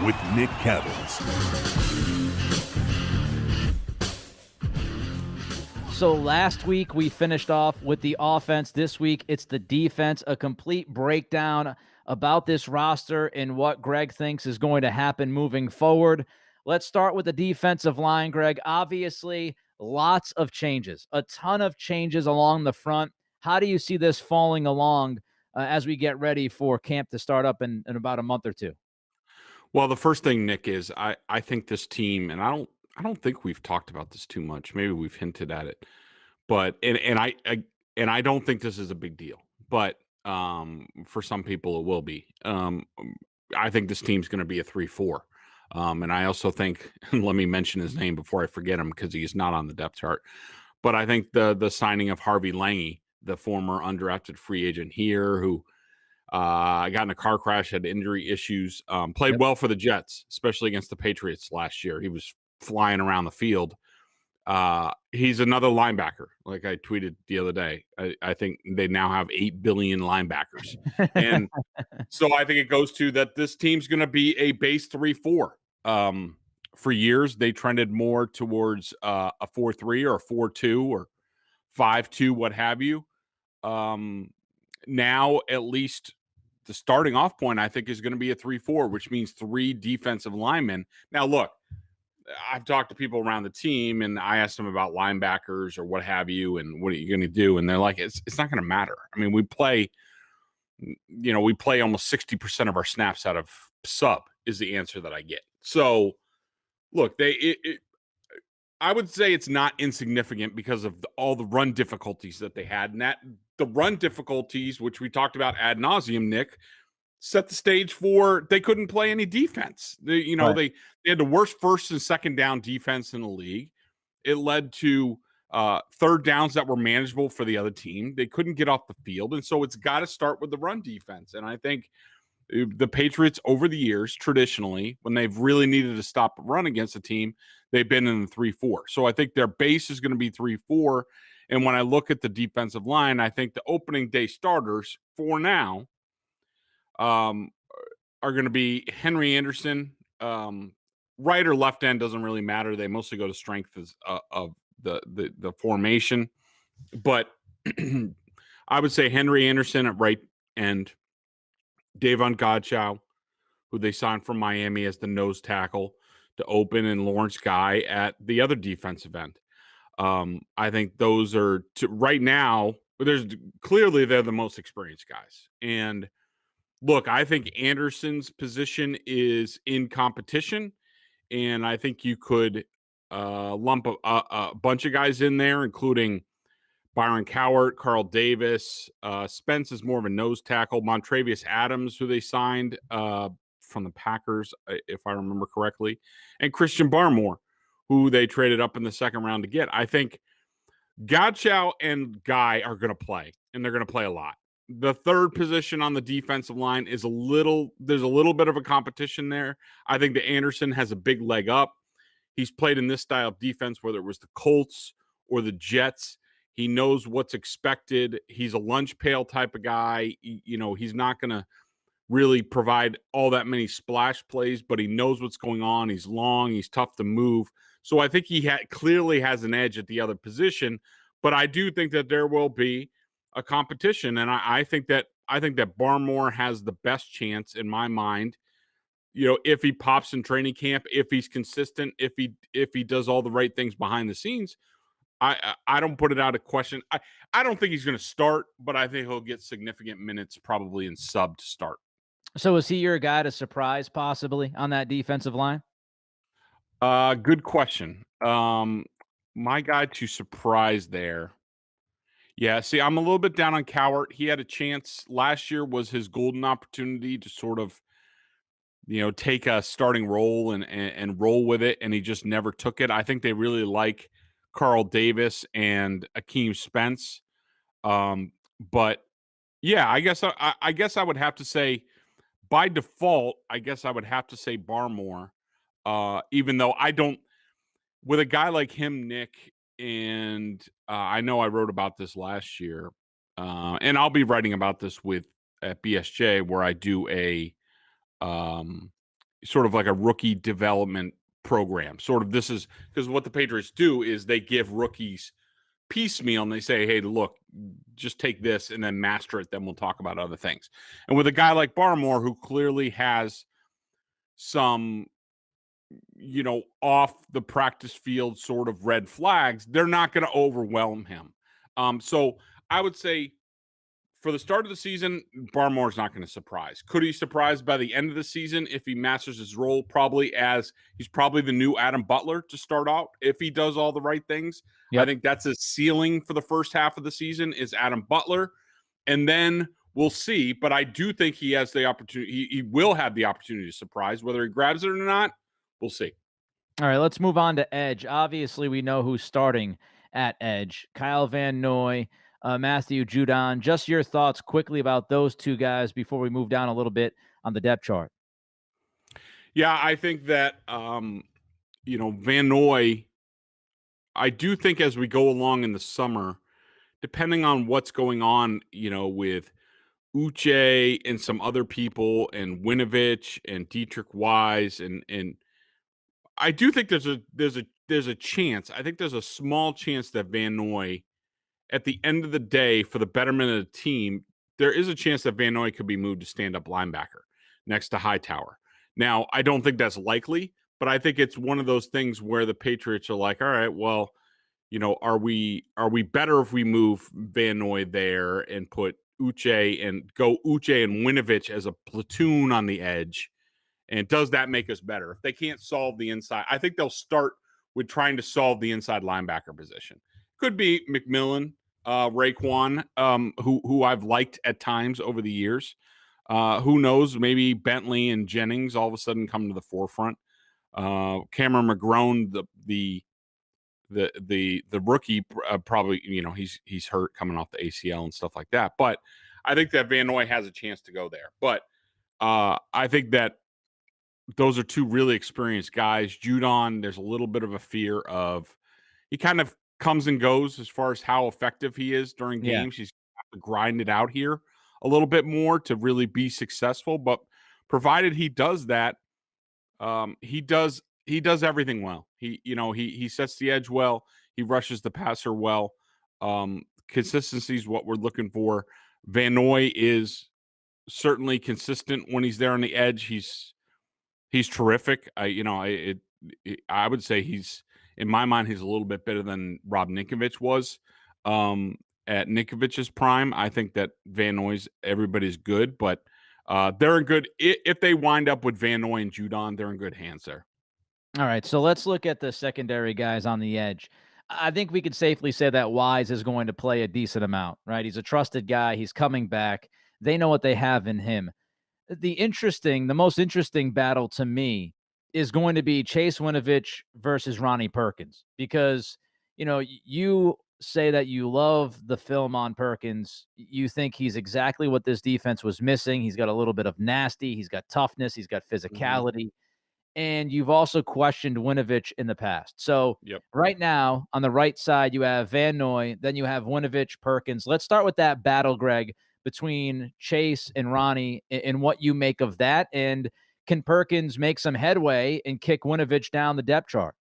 with Nick Cavins. So last week we finished off with the offense. This week it's the defense, a complete breakdown about this roster and what Greg thinks is going to happen moving forward. Let's start with the defensive line, Greg. Obviously, lots of changes, a ton of changes along the front. How do you see this falling along as we get ready for camp to start up in about a month or two? Well, the first thing, Nick, is I think this team, and I don't think we've talked about this too much. Maybe we've hinted at it, but I don't think this is a big deal. But for some people, it will be. I think this team's going to be a 3-4. And I also think, let me mention his name before I forget him because he's not on the depth chart. But I think the signing of Harvey Lange, the former undrafted free agent here, who got in a car crash, had injury issues, played well for the Jets, especially against the Patriots last year. He was flying around the field. He's another linebacker, like I tweeted the other day. I think they now have 8 billion linebackers. And so I think it goes to that this team's going to be a base 3-4. For years, they trended more towards a 4-3 or a 4-2 or 5-2, what have you. Now, at least the starting off point, I think, is going to be a 3-4, which means 3 defensive linemen. Now, look, I've talked to people around the team, and I asked them about linebackers or what have you, and what are you going to do? And they're like, it's not going to matter. I mean, we play almost 60% of our snaps out of sub is the answer that I get. So, look, I would say it's not insignificant because of all the run difficulties that they had. And the run difficulties, which we talked about ad nauseum, Nick, set the stage for they couldn't play any defense. They had the worst first and second down defense in the league. It led to third downs that were manageable for the other team. They couldn't get off the field. And so it's got to start with the run defense. And I think the Patriots over the years, traditionally, when they've really needed to stop a run against a team, they've been in the 3-4. So I think their base is going to be 3-4. And when I look at the defensive line, I think the opening day starters for now are going to be Henry Anderson. Right or left end doesn't really matter. They mostly go to strength of the formation. But I would say Henry Anderson at right end, Davon Godchow, who they signed from Miami as the nose tackle to open, and Lawrence Guy at the other defensive end. I think those are right now. They're the most experienced guys. And look, I think Anderson's position is in competition, and I think you could lump a bunch of guys in there, including Byron Cowart, Carl Davis. Spence is more of a nose tackle. Montravius Adams, who they signed from the Packers, if I remember correctly, and Christian Barmore, who they traded up in the second round to get. I think Godchow and Guy are going to play, and they're going to play a lot. The third position on the defensive line is there's a little bit of a competition there. I think that Anderson has a big leg up. He's played in this style of defense, whether it was the Colts or the Jets. He knows what's expected. He's a lunch pail type of guy. He's not going to really provide all that many splash plays, but he knows what's going on. He's long. He's tough to move. So I think he clearly has an edge at the other position. But I do think that there will be a competition, and I think that Barmore has the best chance in my mind. If he pops in training camp, if he's consistent, if he does all the right things behind the scenes. I don't put it out of question. I don't think he's going to start, but I think he'll get significant minutes probably in sub to start. So is he your guy to surprise possibly on that defensive line? Good question. My guy to surprise there. Yeah, see, I'm a little bit down on Cowart. He had a chance. Last year was his golden opportunity to sort of, take a starting role and roll with it, and he just never took it. I think they really like Carl Davis and Akeem Spence. But yeah, I guess I would have to say by default, I guess I would have to say Barmore. Even though I don't, with a guy like him, Nick, and I know I wrote about this last year, and I'll be writing about this at BSJ, where I do a sort of like a rookie development program. Sort of this is because what the Patriots do is they give rookies piecemeal and they say, hey, look, just take this and then master it. Then we'll talk about other things. And with a guy like Barmore, who clearly has some, off the practice field sort of red flags, they're not going to overwhelm him. So I would say for the start of the season, Barmore's not going to surprise. Could he surprise by the end of the season if he masters his role? Probably, as he's probably the new Adam Butler to start out if he does all the right things. Yep. I think that's a ceiling for the first half of the season is Adam Butler. And then we'll see. But I do think he has the opportunity. He will have the opportunity to surprise. Whether he grabs it or not, we'll see. All right, let's move on to edge. Obviously, we know who's starting at edge. Kyle Van Noy, Matthew Judon. Just your thoughts quickly about those two guys before we move down a little bit on the depth chart. Yeah, I think that, Van Noy, I do think as we go along in the summer, depending on what's going on, with Uche and some other people and Winovich and Dietrich Wise and I do think there's a chance. I think there's a small chance that Van Noy, at the end of the day, for the betterment of the team, there is a chance that Van Noy could be moved to stand-up linebacker next to Hightower. Now, I don't think that's likely, but I think it's one of those things where the Patriots are like, all right, well, are we better if we move Van Noy there and put Uche and Winovich as a platoon on the edge? And does that make us better? If they can't solve the inside, I think they'll start with trying to solve the inside linebacker position. Could be McMillan, Raekwon, who I've liked at times over the years. Who knows? Maybe Bentley and Jennings all of a sudden come to the forefront. Cameron McGrone, the rookie, probably he's hurt coming off the ACL and stuff like that. But I think that Van Noy has a chance to go there. But I think that those are two really experienced guys. Judon, there's a little bit of a fear of he kind of comes and goes as far as how effective he is during games. He's got to grind it out here a little bit more to really be successful. But provided he does that, he does everything well. He sets the edge well. He rushes the passer well. Consistency is what we're looking for. Van Noy is certainly consistent when he's there on the edge. He's terrific. I would say he's, in my mind, he's a little bit better than Rob Ninkovich was at Ninkovich's prime. I think that Van Noy's, everybody's good, but they're in good. If they wind up with Van Noy and Judon, they're in good hands there. All right, so let's look at the secondary guys on the edge. I think we could safely say that Wise is going to play a decent amount, right? He's a trusted guy. He's coming back. They know what they have in him. The most interesting battle to me is going to be Chase Winovich versus Ronnie Perkins, because, you say that you love the film on Perkins. You think he's exactly what this defense was missing. He's got a little bit of nasty. He's got toughness. He's got physicality. And you've also questioned Winovich in the past. So Right now, on the right side, you have Van Noy, then you have Winovich, Perkins. Let's start with that battle, Greg, between Chase and Ronnie and what you make of that. And can Perkins make some headway and kick Winovich down the depth chart?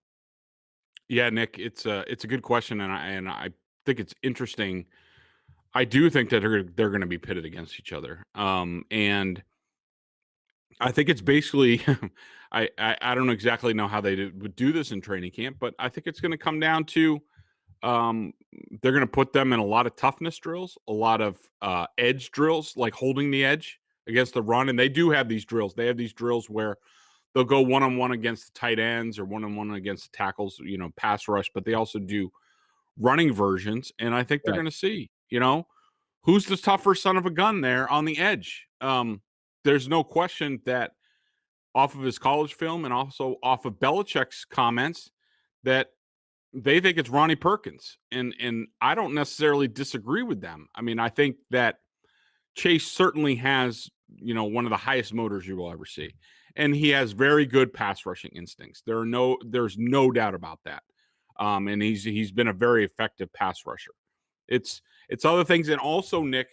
Yeah, Nick, it's a good question, and I think it's interesting. I do think that they're going to be pitted against each other, and I think it's basically I don't exactly know how they would do this in training camp, but I think it's going to come down to they're going to put them in a lot of toughness drills, a lot of edge drills, like holding the edge against the run, and they do have these drills. They have these drills where they'll go one-on-one against the tight ends or one-on-one against the tackles, pass rush, but they also do running versions. And I think they're going to see, who's the tougher son of a gun there on the edge. There's no question that off of his college film and also off of Belichick's comments that they think it's Ronnie Perkins. And I don't necessarily disagree with them. I mean, I think that Chase certainly has, one of the highest motors you will ever see. And he has very good pass rushing instincts. There's no doubt about that. And he's been a very effective pass rusher. It's other things. And also, Nick,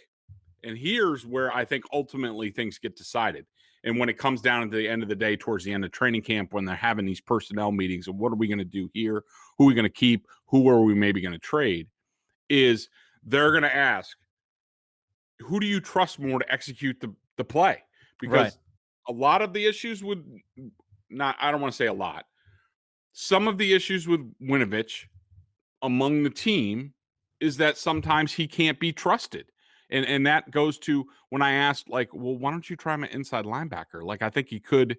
and here's where I think ultimately things get decided. And when it comes down to the end of the day, towards the end of training camp, when they're having these personnel meetings and what are we going to do here? Who are we going to keep? Who are we maybe going to trade? Is they're going to ask, who do you trust more to execute the play? Because a lot of the issues would not, I don't want to say a lot. Some of the issues with Winovich among the team is that sometimes he can't be trusted. And that goes to when I asked, like, well, why don't you try him an inside linebacker? Like, I think he could,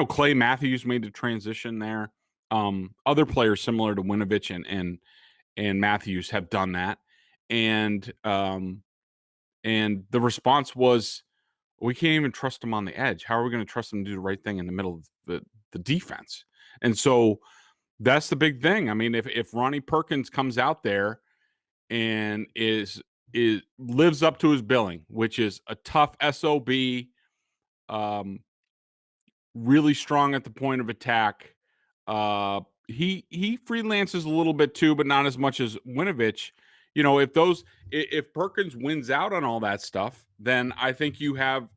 Clay Matthews made the transition there. Other players similar to Winovich and Matthews have done that. And the response was, we can't even trust him on the edge. How are we going to trust him to do the right thing in the middle of the defense? And so that's the big thing. I mean, if Ronnie Perkins comes out there and lives up to his billing, which is a tough SOB, really strong at the point of attack. He freelances a little bit too, but not as much as Winovich. If Perkins wins out on all that stuff, then I think you have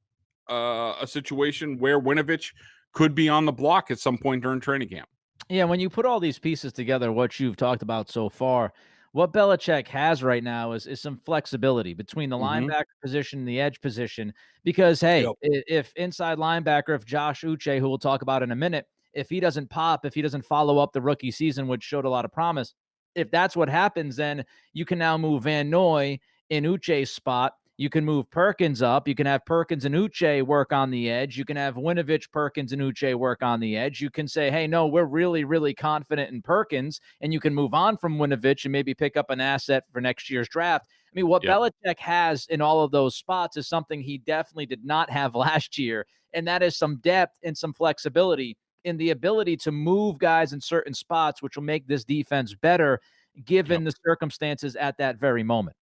a situation where Winovich could be on the block at some point during training camp. Yeah, when you put all these pieces together, what you've talked about so far, what Belichick has right now is some flexibility between the linebacker position and the edge position. Because, hey, if inside linebacker, if Josh Uche, who we'll talk about in a minute, if he doesn't pop, if he doesn't follow up the rookie season, which showed a lot of promise, if that's what happens, then you can now move Van Noy in Uche's spot. You can move Perkins up. You can have Perkins and Uche work on the edge. You can have Winovich, Perkins, and Uche work on the edge. You can say, hey, no, we're really, really confident in Perkins, and you can move on from Winovich and maybe pick up an asset for next year's draft. I mean, what Belichick has in all of those spots is something he definitely did not have last year, and that is some depth and some flexibility in the ability to move guys in certain spots, which will make this defense better given the circumstances at that very moment.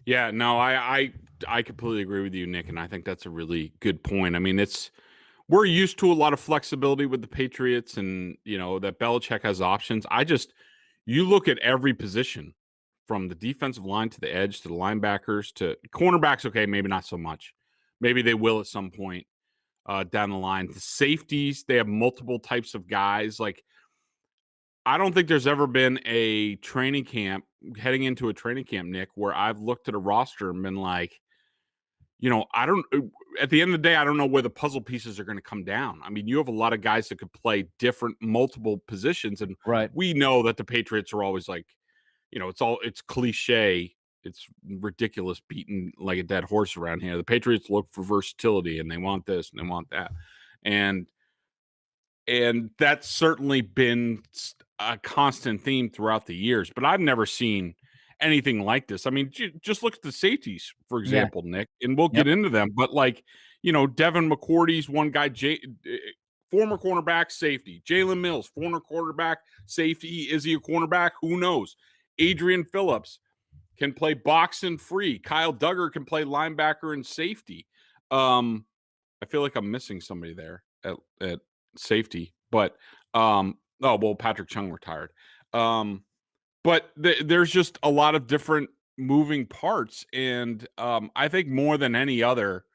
Yeah, no, I completely agree with you, Nick, and I think that's a really good point. I mean, we're used to a lot of flexibility with the Patriots, and that Belichick has options. You look at every position from the defensive line to the edge to the linebackers to cornerbacks. Okay, maybe not so much. Maybe they will at some point down the line. The safeties, they have multiple types of guys. Like, I don't think there's ever been a training camp heading into a training camp, Nick, where I've looked at a roster and been like, at the end of the day, I don't know where the puzzle pieces are going to come down. I mean, you have a lot of guys that could play multiple positions. And we know that the Patriots are always like, it's cliche. It's ridiculous beating like a dead horse around here. The Patriots look for versatility and they want this and they want that. And that's certainly been a constant theme throughout the years, but I've never seen anything like this. I mean, just look at the safeties, for example, Nick, and we'll get into them. But Devin McCourty's one guy, former cornerback safety. Jalen Mills, former quarterback safety. Is he a cornerback? Who knows? Adrian Phillips can play box and free. Kyle Duggar can play linebacker and safety. I feel like I'm missing somebody there at safety, but Patrick Chung retired. But there's just a lot of different moving parts, and I think more than any other,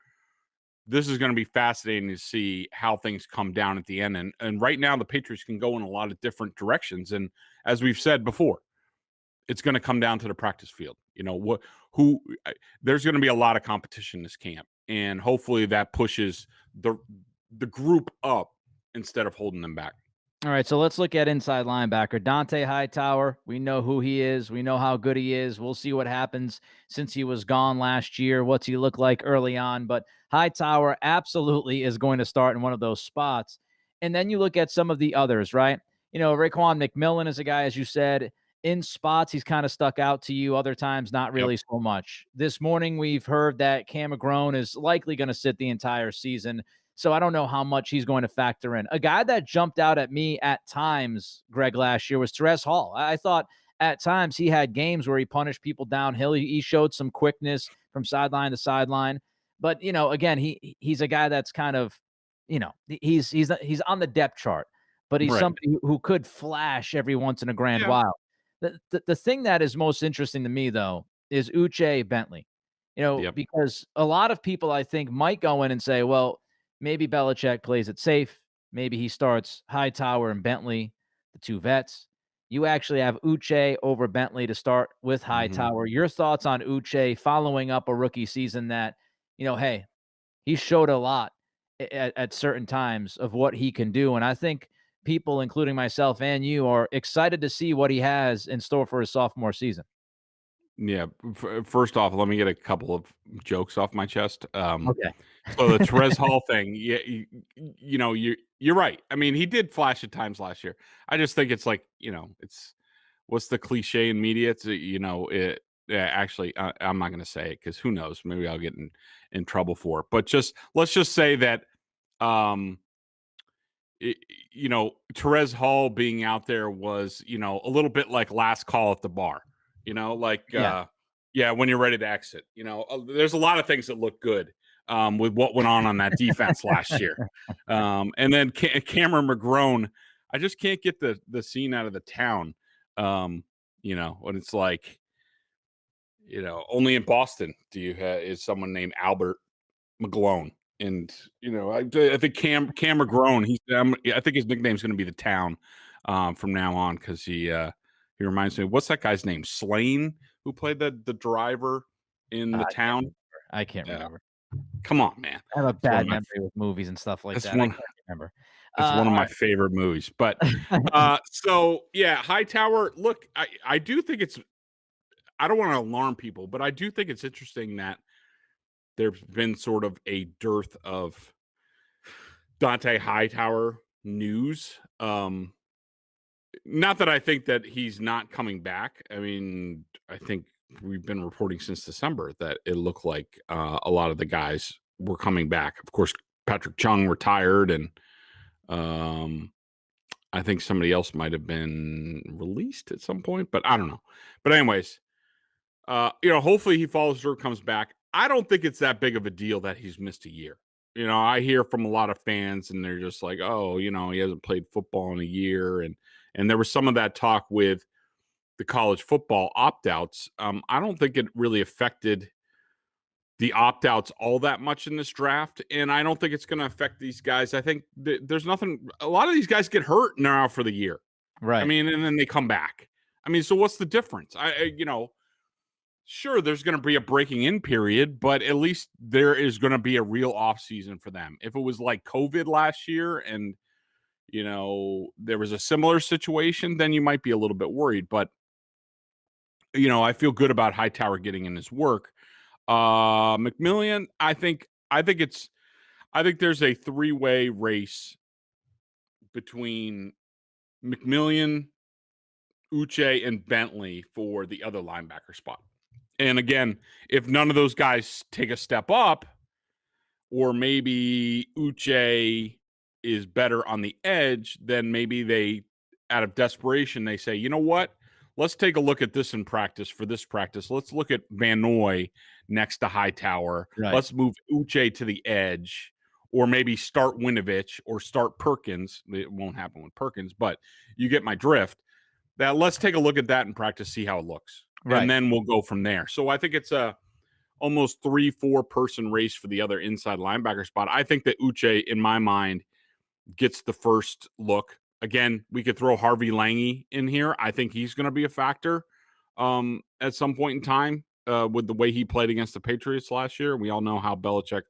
this is going to be fascinating to see how things come down at the end. And right now, the Patriots can go in a lot of different directions, and as we've said before, it's going to come down to the practice field. There's going to be a lot of competition this camp, and hopefully that pushes the group up instead of holding them back. All right, so let's look at inside linebacker. Dante Hightower, we know who he is. We know how good he is. We'll see what happens since he was gone last year. What's he look like early on? But Hightower absolutely is going to start in one of those spots. And then you look at some of the others, right? Raekwon McMillan is a guy, as you said, in spots he's kind of stuck out to you. Other times, not really so much. This morning, we've heard that Cam McGrone is likely going to sit the entire season. So I don't know how much he's going to factor in. A guy that jumped out at me at times, Greg, last year was Terez Hall. I thought at times he had games where he punished people downhill. He showed some quickness from sideline to sideline. But, again, he's a guy that's kind of, he's on the depth chart. But he's somebody who could flash every once in a while. The thing that is most interesting to me, though, is Uche Bentley. Yep. because a lot of people, I think, might go in and say, well, maybe Belichick plays it safe. Maybe he starts Hightower and Bentley, the two vets. You actually have Uche over Bentley to start with Mhm. Hightower. Your thoughts on Uche following up a rookie season that, hey, he showed a lot at certain times of what he can do. And I think people, including myself and you, are excited to see what he has in store for his sophomore season. Yeah. First off, let me get a couple of jokes off my chest. Okay. So the Terez Hall thing, yeah, you're right. I mean, he did flash at times last year. I just think it's like, it's what's the cliche in media? It's it. Yeah, actually, I'm not going to say it because who knows? Maybe I'll get in trouble for it. But let's just say that, um, it, Terez Hall being out there was, a little bit like last call at the bar. Like Yeah. yeah, when you're ready to exit. There's a lot of things that look good with what went on that defense last year. And then Cameron McGrone, I just can't get the scene out of the town. When it's like, only in Boston do you is someone named Albert McGlone. And I think Cam McGrone. I think his nickname is going to be the town from now on because he reminds me. What's that guy's name? Slane, who played the driver in the town. I can't Yeah, remember. come on, man. I have a It's one of bad my memory with movies and stuff like that's that. I one can't remember. that's one of All my favorite movies. But right. so yeah, Hightower. Look, I do think it's. I don't want to alarm people, but I do think it's interesting that there's been sort of a dearth of Dante Hightower news. Not that I think that he's not coming back. I mean, I think we've been reporting since December that it looked like a lot of the guys were coming back. Of course, Patrick Chung retired, and I think somebody else might have been released at some point, but I don't know. But anyways, hopefully he follows through, comes back. I don't think it's that big of a deal that he's missed a year. I hear from a lot of fans, and they're just like, "Oh, he hasn't played football in a year," and there was some of that talk with the college football opt-outs. I don't think it really affected the opt-outs all that much in this draft, and I don't think it's going to affect these guys. I think there's nothing. A lot of these guys get hurt and they're out for the year. I Right. mean, and then they come back. I mean, so what's the difference? Sure, there's going to be a breaking in period, but at least there is going to be a real off season for them. If it was like COVID last year and there was a similar situation, then you might be a little bit worried. But I feel good about Hightower getting in his work. McMillian, I think there's a three-way race between McMillian, Uche, and Bentley for the other linebacker spot. And again, if none of those guys take a step up, or maybe Uche is better on the edge, then maybe they, out of desperation, they say, you know what? Let's take a look at this in practice for this practice. Let's look at Van Noy next to Hightower. Right. Let's move Uche to the edge, or maybe start Winovich or start Perkins. It won't happen with Perkins, but you get my drift. That let's take a look at that in practice, see how it looks. Right. And then we'll go from there. So I think it's a almost 3-4 person race for the other inside linebacker spot. I think that Uche, in my mind, gets the first look. Again, we could throw Harvey Lange in here. I think he's going to be a factor at some point in time with the way he played against the Patriots last year. We all know how Belichick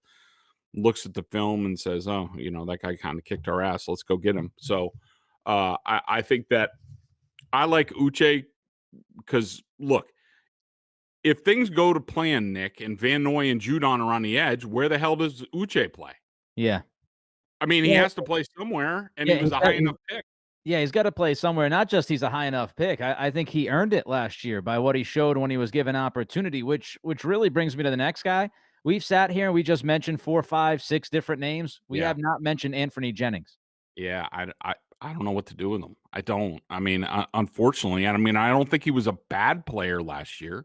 looks at the film and says, oh, that guy kind of kicked our ass. Let's go get him. So I think that I like Uche because, look, if things go to plan, Nick, and Van Noy and Judon are on the edge, where the hell does Uche play? Yeah. I mean, he has to play somewhere, and he was a high enough pick. Yeah, he's got to play somewhere. Not just he's a high enough pick. I think he earned it last year by what he showed when he was given opportunity, which really brings me to the next guy. We've sat here and we just mentioned 4, 5, 6 different names. We have not mentioned Anthony Jennings. Yeah, I don't know what to do with him. I don't. I mean, unfortunately, I don't think he was a bad player last year,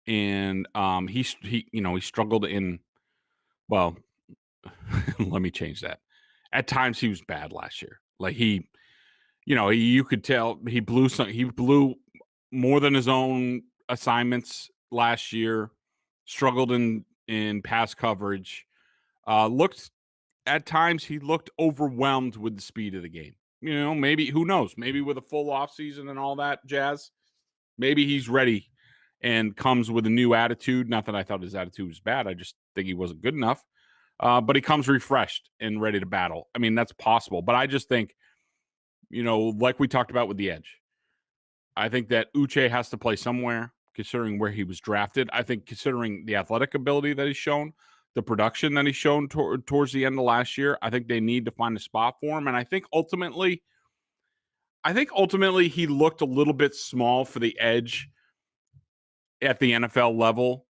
and he struggled in. Well, let me change that. At times, he was bad last year. Like you could tell he blew more than his own assignments last year. struggled in pass coverage. Looked at times he looked overwhelmed with the speed of the game. You know, maybe who knows? Maybe with a full offseason and all that jazz, maybe he's ready and comes with a new attitude. Not that I thought his attitude was bad. I just think he wasn't good enough. But he comes refreshed and ready to battle. I mean, that's possible. But I just think, you know, like we talked about with the edge, I think that Uche has to play somewhere, considering where he was drafted. I think considering the athletic ability that he's shown, the production that he's shown towards the end of last year, I think they need to find a spot for him. And I think ultimately he looked a little bit small for the edge at the NFL level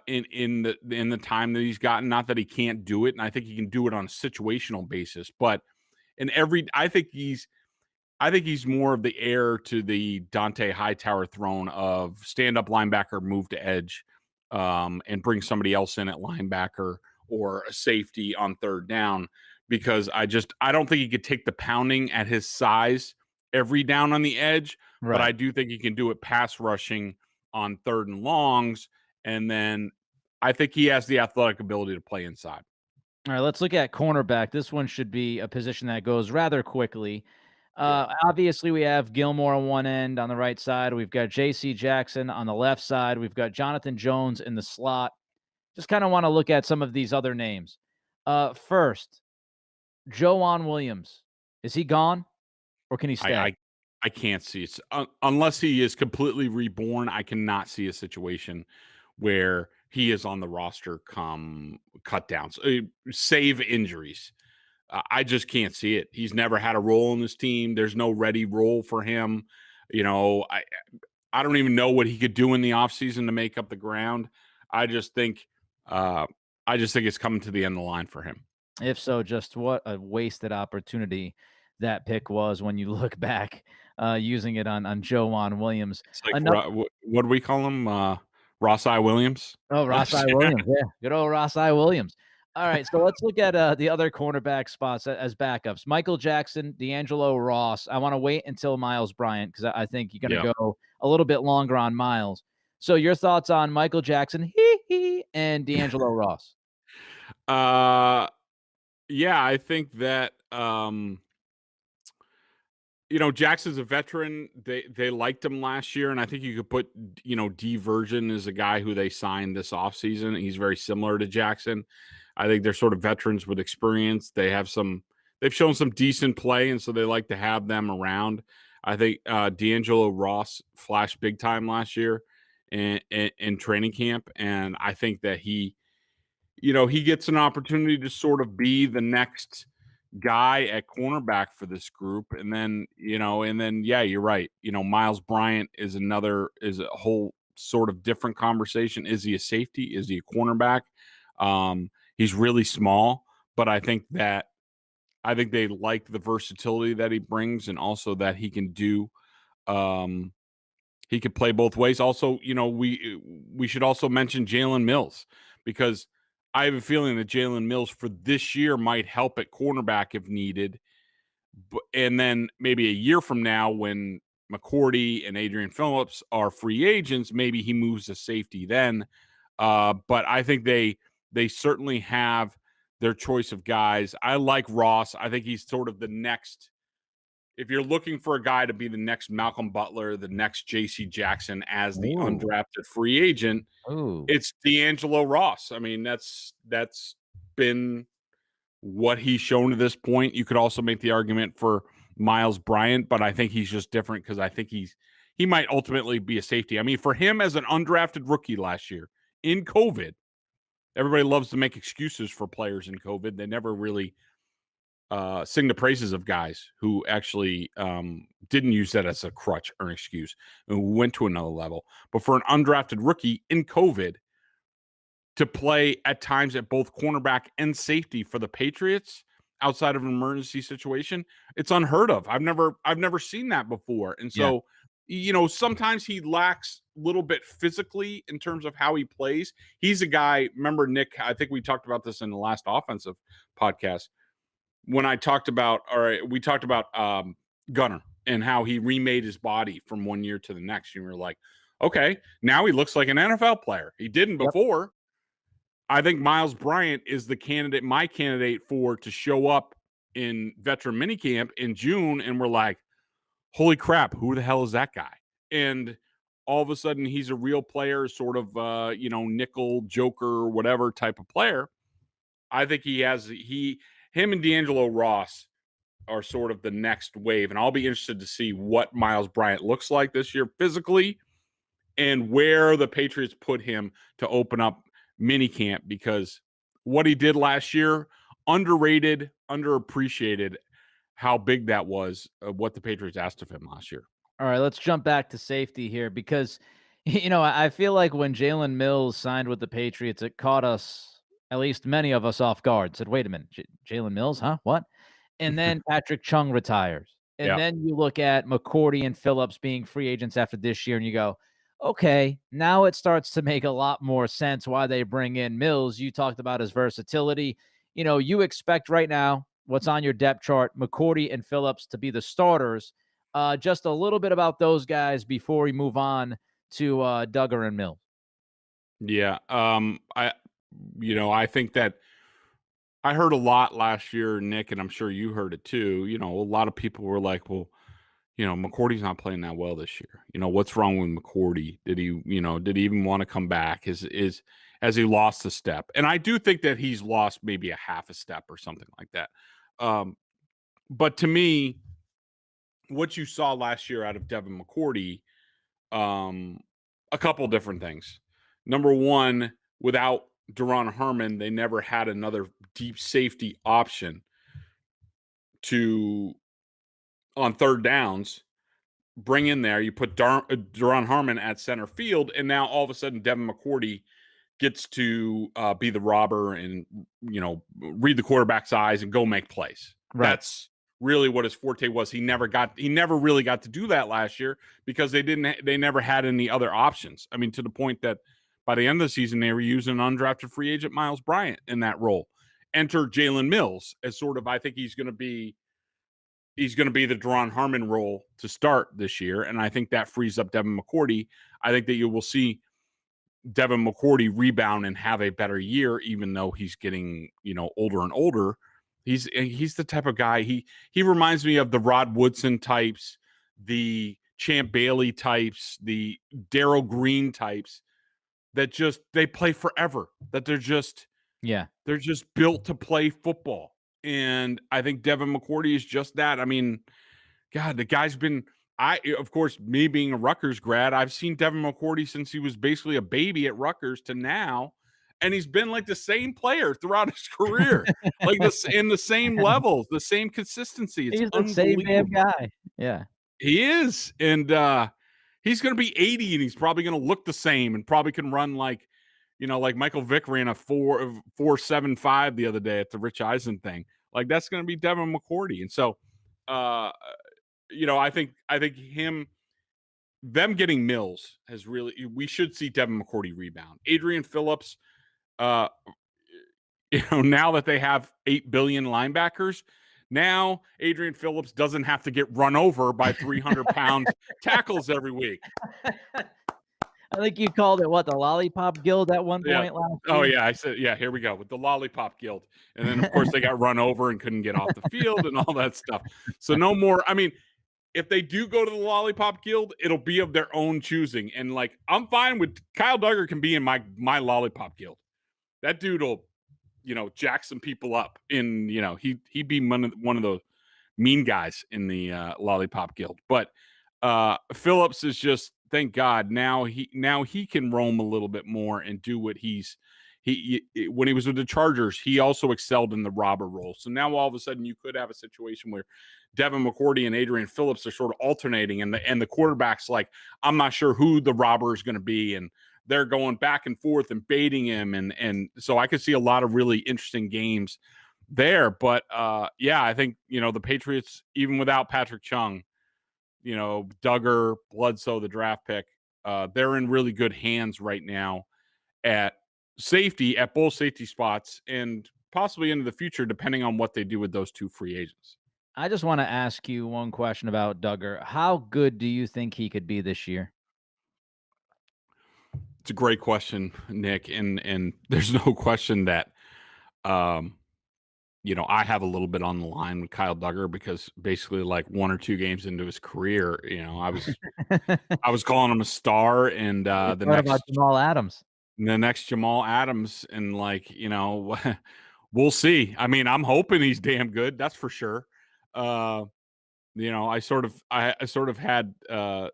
in the time that he's gotten. Not that he can't do it, and I think he can do it on a situational basis. But I think he's more of the heir to the Dante Hightower throne of stand-up linebacker, move to edge, and bring somebody else in at linebacker or a safety on third down. Because I don't think he could take the pounding at his size every down on the edge, Right. but I do think he can do it pass rushing on third and longs, and then I think he has the athletic ability to play inside. All right, let's look at cornerback. This one should be a position that goes rather quickly. Obviously, we have Gilmore on one end on the right side. We've got J.C. Jackson on the left side. We've got Jonathan Jones in the slot. Just kind of want to look at some of these other names. First, Joejuan Williams. Is he gone or can he stay? I can't see it. Unless he is completely reborn, I cannot see a situation where he is on the roster come cut downs, save injuries. I just can't see it. He's never had a role in this team. There's no ready role for him. You know, I don't even know what he could do in the offseason to make up the ground. I just think it's coming to the end of the line for him. If so, just what a wasted opportunity that pick was when you look back, using it on Joejuan Williams. It's like, what do we call him? Ross-I Williams? Oh, Ross-I Williams. Yeah, good old Ross-I Williams. All right, so let's look at the other cornerback spots as backups. Michael Jackson, D'Angelo Ross. I want to wait until Miles Bryant because I think you're going to go a little bit longer on Miles. So your thoughts on Michael Jackson and D'Angelo Ross? Yeah, I think that you know, Jackson's a veteran. They liked him last year, and I think you could put, you know, D Version as a guy who they signed this offseason. He's very similar to Jackson. I think they're sort of veterans with experience. They've shown some decent play, and so they like to have them around. I think D'Angelo Ross flashed big time last year in training camp, and I think that he gets an opportunity to sort of be the next guy at cornerback for this group. And then, yeah, you're right. You know, Miles Bryant is a whole sort of different conversation. Is he a safety? Is he a cornerback? He's really small, but I think they like the versatility that he brings, and also that he can do, he could play both ways. Also, you know, we should also mention Jalen Mills, because I have a feeling that Jalen Mills for this year might help at cornerback if needed. And then maybe a year from now, when McCourty and Adrian Phillips are free agents, maybe he moves to safety then. But I think they certainly have their choice of guys. I like Ross. I think he's sort of the next. If you're looking for a guy to be the next Malcolm Butler, the next J.C. Jackson as the undrafted free agent, it's D'Angelo Ross. I mean, that's been what he's shown to this point. You could also make the argument for Miles Bryant, but I think he's just different because I think he might ultimately be a safety. I mean, for him as an undrafted rookie last year in COVID, everybody loves to make excuses for players in COVID. They never really sing the praises of guys who actually didn't use that as a crutch or an excuse and who went to another level. But for an undrafted rookie in COVID to play at times at both cornerback and safety for the Patriots outside of an emergency situation, it's unheard of. I've never seen that before. And so, you know, sometimes he lacks a little bit physically in terms of how he plays. He's a guy, remember, Nick, I think we talked about this in the last offensive podcast, when we talked about Gunner and how he remade his body from one year to the next. You were like, Okay, now he looks like an NFL player. He didn't before. I think Miles Bryant is my candidate to show up in veteran minicamp in June, and we're like, holy crap, who the hell is that guy? And all of a sudden, he's a real player, sort of, nickel, joker, whatever type of player. I think him and D'Angelo Ross are sort of the next wave, and I'll be interested to see what Miles Bryant looks like this year physically and where the Patriots put him to open up minicamp, because what he did last year, underrated, underappreciated how big that was, what the Patriots asked of him last year. All right, let's jump back to safety here because, I feel like when Jalen Mills signed with the Patriots, it caught us, at least many of us, off guard. Said, wait a minute, Jalen Mills, huh? What? And then Patrick Chung retires. And Yeah. then you look at McCourty and Phillips being free agents after this year, and you go, okay, now it starts to make a lot more sense why they bring in Mills. You talked about his versatility. You expect right now what's on your depth chart, McCourty and Phillips to be the starters. Just a little bit about those guys before we move on to Duggar and Mills. Yeah. I think that I heard a lot last year, Nick, and I'm sure you heard it too. A lot of people were like, well, McCourty's not playing that well this year. What's wrong with McCourty? Did he even want to come back? Has he lost a step? And I do think that he's lost maybe a half a step or something like that. But to me, what you saw last year out of Devin McCourty, a couple different things. Number one, without Duron Harmon, they never had another deep safety option on third downs, bring in there. You put Duron Harmon at center field, and now all of a sudden Devin McCourty gets to be the robber and, read the quarterback's eyes and go make plays. Right. That's really what his forte was. He never really got to do that last year because they never had any other options. I mean, to the point that by the end of the season, they were using undrafted free agent Miles Bryant in that role. Enter Jalen Mills as sort of, I think he's going to be the Duron Harmon role to start this year. And I think that frees up Devin McCourty. I think that you will see Devin McCourty rebound and have a better year, even though he's getting, older and older. He's the type of guy, he reminds me of the Rod Woodson types, the Champ Bailey types, the Darryl Green types that they play forever, that they're just built to play football. And I think Devin McCourty is just that. I mean, God, the guy's been, of course, me being a Rutgers grad, I've seen Devin McCourty since he was basically a baby at Rutgers to now. And he's been like the same player throughout his career, like this in the same levels, the same consistency. It's he's the same damn guy. Yeah, he is. And he's going to be 80 and he's probably going to look the same and probably can run like Michael Vick ran a 4.75 the other day at the Rich Eisen thing. Like that's going to be Devin McCourty. And so, I think them getting Mills has really, we should see Devin McCourty rebound. Adrian Phillips, now that they have 8 billion linebackers, now Adrian Phillips doesn't have to get run over by 300-pound tackles every week. I think you called it the Lollipop Guild at one point last year. Oh yeah, I said here we go with the Lollipop Guild, and then of course they got run over and couldn't get off the field and all that stuff. So no more. I mean, if they do go to the Lollipop Guild, it'll be of their own choosing, and like I'm fine with Kyle Duggar can be in my Lollipop Guild. That dude will, jack some people up. In he'd be one of those mean guys in the Lollipop Guild. But Phillips is just. Thank God now he can roam a little bit more and do what when he was with the Chargers, he also excelled in the robber role. So now all of a sudden you could have a situation where Devin McCourty and Adrian Phillips are sort of alternating and the quarterback's like, I'm not sure who the robber is going to be. And they're going back and forth and baiting him. And so I could see a lot of really interesting games there. But I think, the Patriots, even without Patrick Chung, Duggar, Bledsoe, the draft pick, they're in really good hands right now at safety, at both safety spots, and possibly into the future, depending on what they do with those two free agents. I just want to ask you one question about Duggar. How good do you think he could be this year? It's a great question, Nick, and there's no question that I have a little bit on the line with Kyle Duggar because basically like 1 or 2 games into his career, I was calling him a star, and You thought about Jamal Adams. the next Jamal Adams, and we'll see. I mean, I'm hoping he's damn good, that's for sure. I sort of had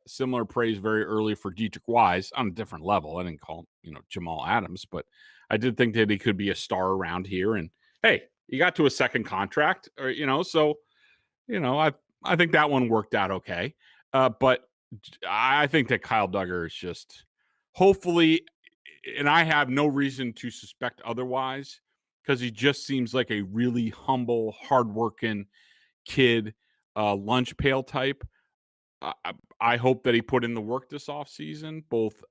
similar praise very early for Dietrich Wise on a different level. I didn't call him, Jamal Adams, but I did think that he could be a star around here. And hey, he got to a second contract, I think that one worked out okay. But I think that Kyle Duggar is just hopefully, and I have no reason to suspect otherwise, because he just seems like a really humble, hardworking kid, lunch pail type. I hope that he put in the work this offseason, both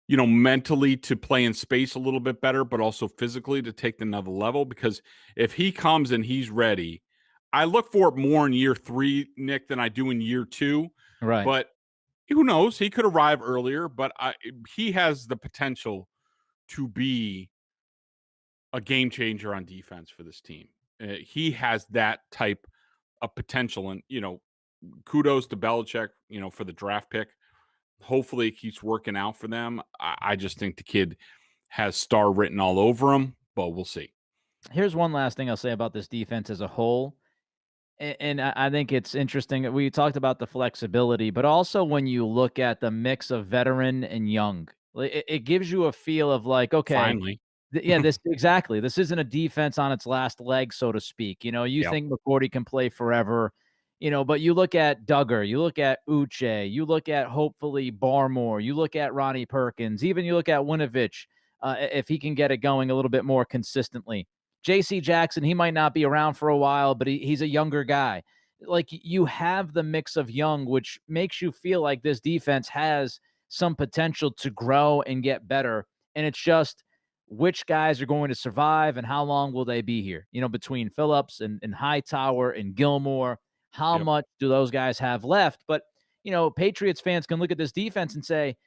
mentally to play in space a little bit better, but also physically to take another level. Because if he comes and he's ready, I look for it more in year 3, Nick, than I do in year 2. Right. But who knows? He could arrive earlier, but he has the potential to be a game changer on defense for this team. He has that type of potential, and kudos to Belichick, for the draft pick. Hopefully it keeps working out for them. I just think the kid has star written all over him, but we'll see. Here's one last thing I'll say about this defense as a whole. And I think it's interesting. We talked about the flexibility, but also when you look at the mix of veteran and young, it gives you a feel of like, okay, Finally. yeah, this exactly. This isn't a defense on its last leg, so to speak. You Yep. think McCourty can play forever, but you look at Duggar, you look at Uche, you look at hopefully Barmore, you look at Ronnie Perkins, even you look at Winovich, if he can get it going a little bit more consistently. J.C. Jackson, he might not be around for a while, but he's a younger guy. Like, you have the mix of young, which makes you feel like this defense has some potential to grow and get better. And it's just which guys are going to survive and how long will they be here? Between Phillips and Hightower and Gilmore, how much do those guys have left? But, Patriots fans can look at this defense and say,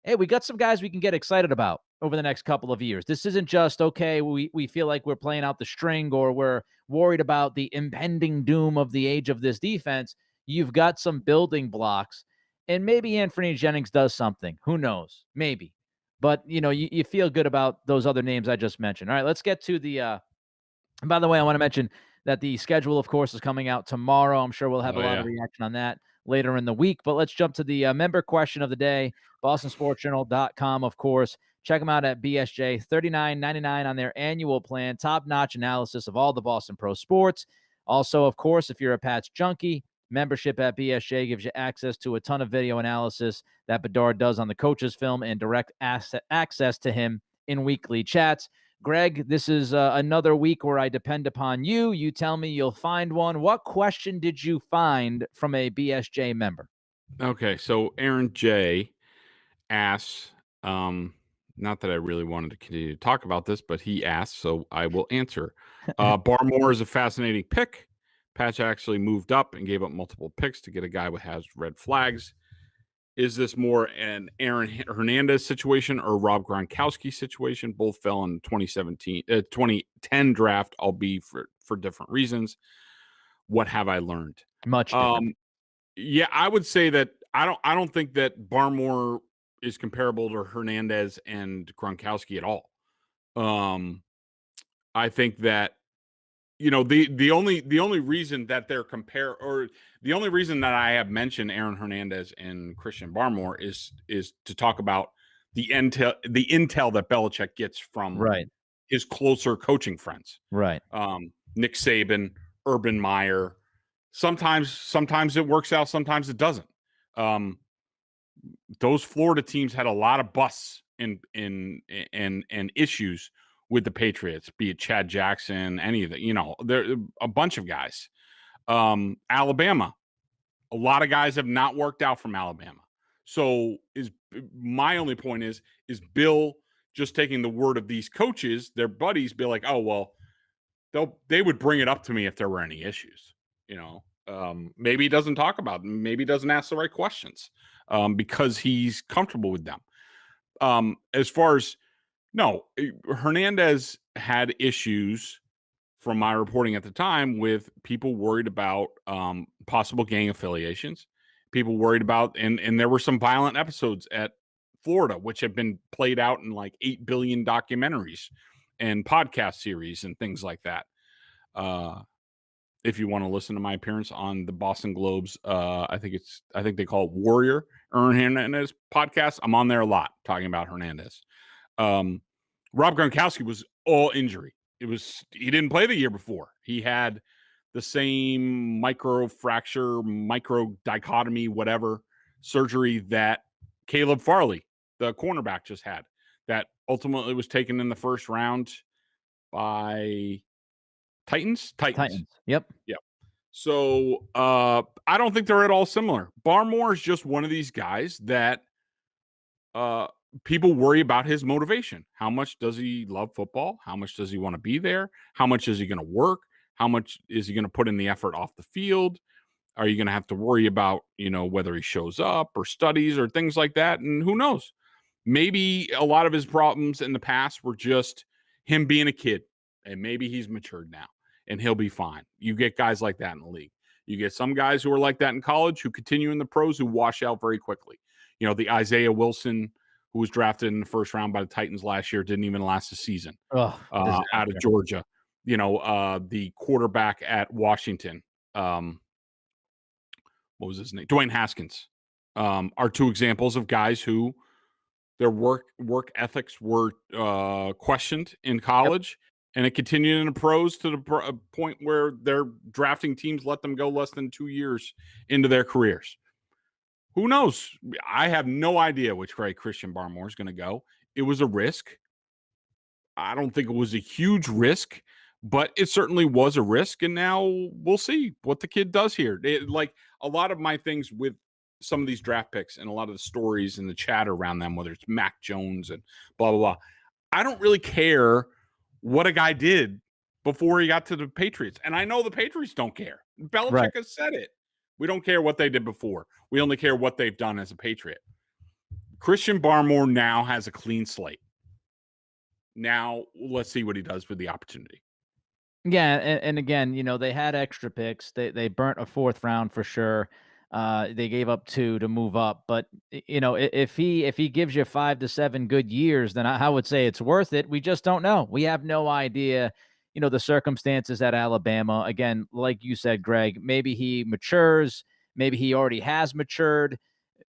hey, we got some guys we can get excited about over the next couple of years. This isn't just, okay, we feel like we're playing out the string or we're worried about the impending doom of the age of this defense. You've got some building blocks, and maybe Anthony Jennings does something. Who knows? Maybe. But, you feel good about those other names I just mentioned. All right, let's get to the by the way, I want to mention that the schedule, of course, is coming out tomorrow. I'm sure we'll have a lot of reaction on that later in the week. But let's jump to the member question of the day, BostonSportsJournal.com, of course. Check them out at BSJ, $39.99 on their annual plan. Top-notch analysis of all the Boston pro sports. Also, of course, if you're a Pats junkie, membership at BSJ gives you access to a ton of video analysis that Bedard does on the coach's film and direct access to him in weekly chats. Greg, this is another week where I depend upon you. You tell me you'll find one. What question did you find from a BSJ member? Okay, so Aaron J. asks, not that I really wanted to continue to talk about this, but he asked, so I will answer. Barmore is a fascinating pick. Patch actually moved up and gave up multiple picks to get a guy who has red flags. Is this more an Aaron Hernandez situation or Rob Gronkowski situation? Both fell in 2010 draft, albeit for different reasons. What have I learned? Much different. Yeah, I would say that I don't think that Barmore is comparable to Hernandez and Gronkowski at all. I think that the only reason that they're the only reason that I have mentioned Aaron Hernandez and Christian Barmore is to talk about the intel that Belichick gets from his closer coaching friends. Right. Nick Saban, Urban Meyer. Sometimes it works out, sometimes it doesn't. Those Florida teams had a lot of busts and issues with the Patriots, be it Chad Jackson, any of the, there a bunch of guys. Alabama, a lot of guys have not worked out from Alabama. So my only point is Bill just taking the word of these coaches, their buddies, be like, oh, well, they would bring it up to me if there were any issues. Maybe he doesn't talk about them. Maybe he doesn't ask the right questions because he's comfortable with them. As far as no, Hernandez had issues from my reporting at the time with people worried about possible gang affiliations, people worried about, and there were some violent episodes at Florida, which have been played out in like 8 billion documentaries and podcast series and things like that. If you want to listen to my appearance on the Boston Globe's, I think they call it Warrior Hernandez podcast. I'm on there a lot talking about Hernandez. Rob Gronkowski was all injury. He didn't play the year before. He had the same microfracture, microdichotomy, whatever surgery that Caleb Farley, the cornerback, just had. That ultimately was taken in the first round by Titans. Yep. So I don't think they're at all similar. Barmore is just one of these guys that people worry about his motivation. How much does he love football? How much does he want to be there? How much is he going to work? How much is he going to put in the effort off the field? Are you going to have to worry about, whether he shows up or studies or things like that? And who knows? Maybe a lot of his problems in the past were just him being a kid, and maybe he's matured now and he'll be fine. You get guys like that in the league. You get some guys who are like that in college who continue in the pros who wash out very quickly. The Isaiah Wilson, who was drafted in the first round by the Titans last year, didn't even last a season out of Georgia. The quarterback at Washington, what was his name? Dwayne Haskins, are two examples of guys who their work ethics were questioned in college, and it continued in the pros to the point where their drafting teams let them go less than 2 years into their careers. Who knows? I have no idea which way Christian Barmore is going to go. It was a risk. I don't think it was a huge risk, but it certainly was a risk. And now we'll see what the kid does here. Like a lot of my things with some of these draft picks and a lot of the stories and the chatter around them, whether it's Mac Jones and blah, blah, blah. I don't really care what a guy did before he got to the Patriots. And I know the Patriots don't care. Belichick has said it. We don't care what they did before. We only care what they've done as a Patriot. Christian Barmore now has a clean slate. Now let's see what he does with the opportunity. Yeah, and again, they had extra picks. They burnt a 4th round for sure. They gave up 2 to move up, but if he gives you 5 to 7 good years, then I would say it's worth it. We just don't know. We have no idea. The circumstances at Alabama, again, like you said, Greg, maybe he matures. Maybe he already has matured.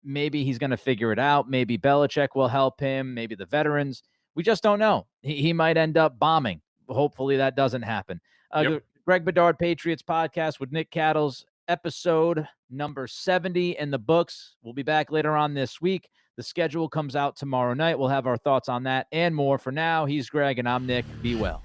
Maybe he's going to figure it out. Maybe Belichick will help him. Maybe the veterans. We just don't know. He might end up bombing. Hopefully that doesn't happen. Greg Bedard Patriots Podcast with Nick Cattles, episode number 70 in the books. We'll be back later on this week. The schedule comes out tomorrow night. We'll have our thoughts on that and more. For now, he's Greg and I'm Nick. Be well.